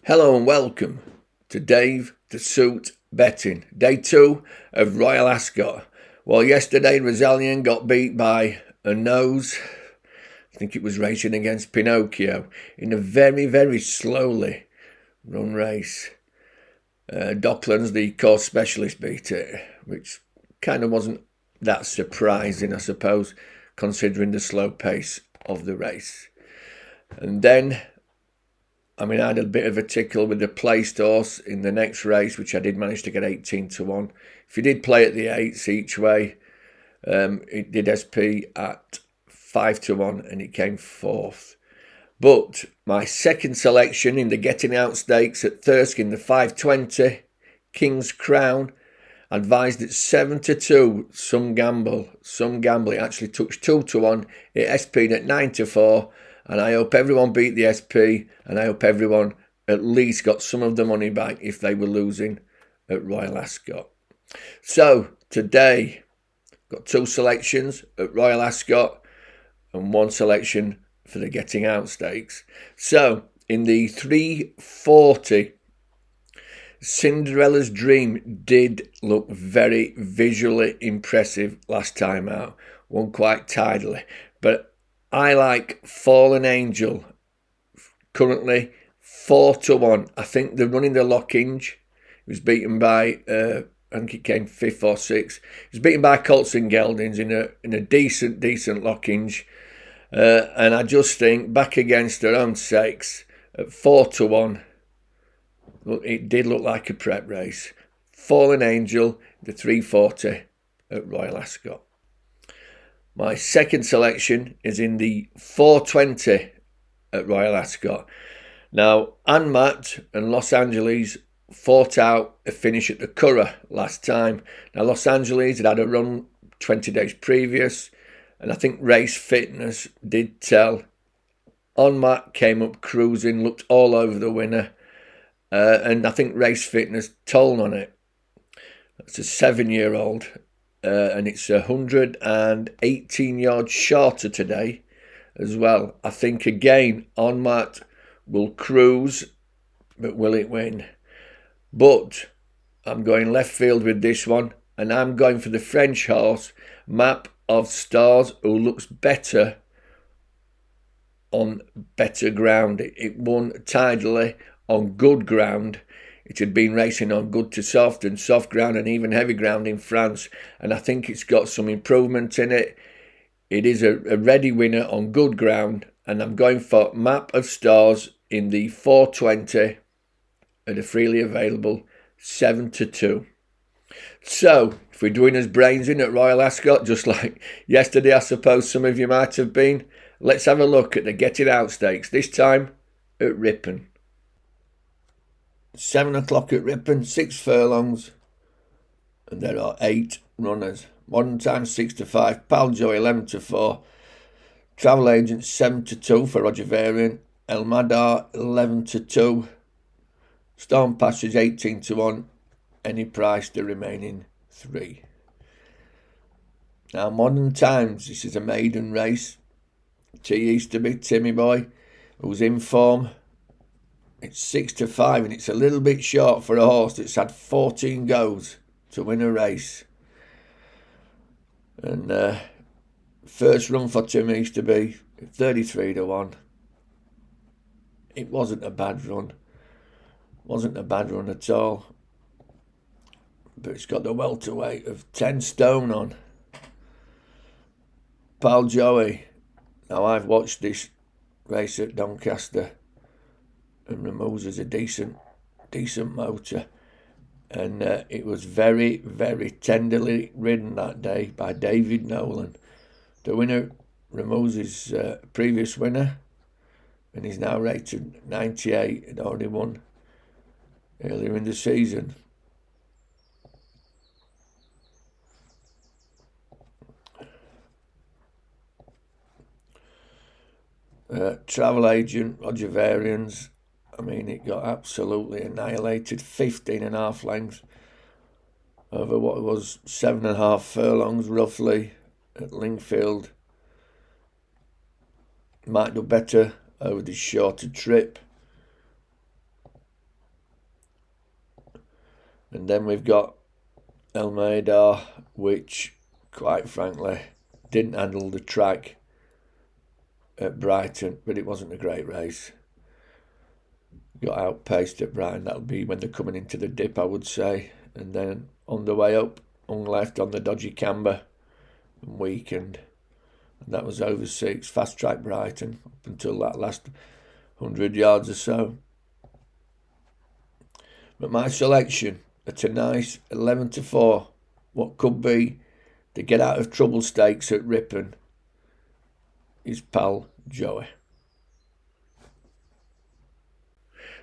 Hello and welcome to Dave the Suit Betting, day 2 of Royal Ascot. Well, yesterday Rosalien got beat by a nose. I think it was racing against Pinocchio in a very, very slowly run race. Docklands, the course specialist, beat it, which kind of wasn't that surprising, I suppose, considering the slow pace of the race. And then I had a bit of a tickle with the placed horse in the next race, which I did manage to get 18 to 1. If you did play at the 8s each way, it did SP at 5 to 1 and it came 4th. But my second selection in the Getting Out Stakes at Thirsk in the 520, King's Crown, advised at 7 to 2, some gamble. It actually touched 2 to 1. It SP'd at 9 to 4. And I hope everyone beat the SP, and I hope everyone at least got some of the money back if they were losing at Royal Ascot. So today, got 2 selections at Royal Ascot and 1 selection for the Getting Out Stakes. So in the 340, Cinderella's Dream did look very visually impressive last time out. Won quite tidily, but I like Fallen Angel, currently 4 to 1. I think they're running the Lockinge. He was beaten by, I think it came 5th or 6th. He was beaten by Colts and Geldings in a decent Lockinge. And I just think, back against her own sex, at 4 to 1, it did look like a prep race. Fallen Angel, the 340 at Royal Ascot. My second selection is in the 420 at Royal Ascot. Now, Anmat and Los Angeles fought out a finish at the Curragh last time. Now, Los Angeles had a run 20 days previous, and I think race fitness did tell. Anmat came up cruising, looked all over the winner, and I think race fitness told on it. It's a 7-year-old. And it's 118 yards shorter today as well. I think again, Onmat will cruise, but will it win? But I'm going left field with this one, and I'm going for the French horse, Map of Stars, who looks better on better ground. It won tidily on good ground. It had been racing on good to soft and soft ground and even heavy ground in France. And I think it's got some improvement in it. It is a ready winner on good ground. And I'm going for Map of Stars in the 420 at a freely available 7 to 2. So, if we're doing us brains in at Royal Ascot, just like yesterday I suppose some of you might have been, let's have a look at the Getting Out Stakes, this time at Ripon. 7 o'clock at Ripon, 6 furlongs, and there are 8 runners. Modern Time 6 to 5, Pal Joe 11 to 4, Travel Agent 7 to 2 for Roger Varian, El Madar 11 to 2, Storm Passage 18 to 1, Any Price the remaining 3. Now, Modern Times, this is a maiden race. T Easterby, Timmy Boy, who's in form. It's 6 to 5 and it's a little bit short for a horse that's had 14 goes to win a race. And first run for Tim Easterby, 33 to 1. It wasn't a bad run. Wasn't a bad run at all. But it's got the welterweight of 10 stone on. Pal Joey. Now, I've watched this race at Doncaster. And Ramos is a decent motor. And it was very, very tenderly ridden that day by David Nolan. The winner, Ramos, is previous winner. And he's now rated 98 and already won earlier in the season. Travel Agent, Roger Varians. It got absolutely annihilated. 15.5 lengths over what was 7.5 furlongs roughly at Lingfield. Might do better over this shorter trip. And then we've got Almeida, which, quite frankly, didn't handle the track at Brighton, but it wasn't a great race. Got outpaced at Brighton. That'll be when they're coming into the dip, I would say. And then on the way up, hung left on the dodgy camber and weakened. And that was over 6. Fast track Brighton up until that last 100 yards or so. But my selection at a nice 11-4, what could be the get out of trouble stakes at Ripon, is Pal Joey.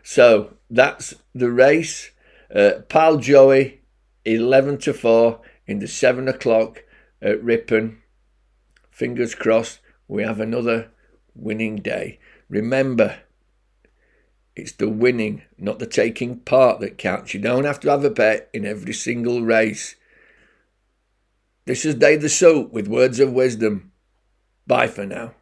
So that's the race. Pal Joey, 11-4 in the 7 o'clock at Ripon. Fingers crossed we have another winning day. Remember, it's the winning, not the taking part, that counts. You don't have to have a bet in every single race. This is Dave the Soap with words of wisdom. Bye for now.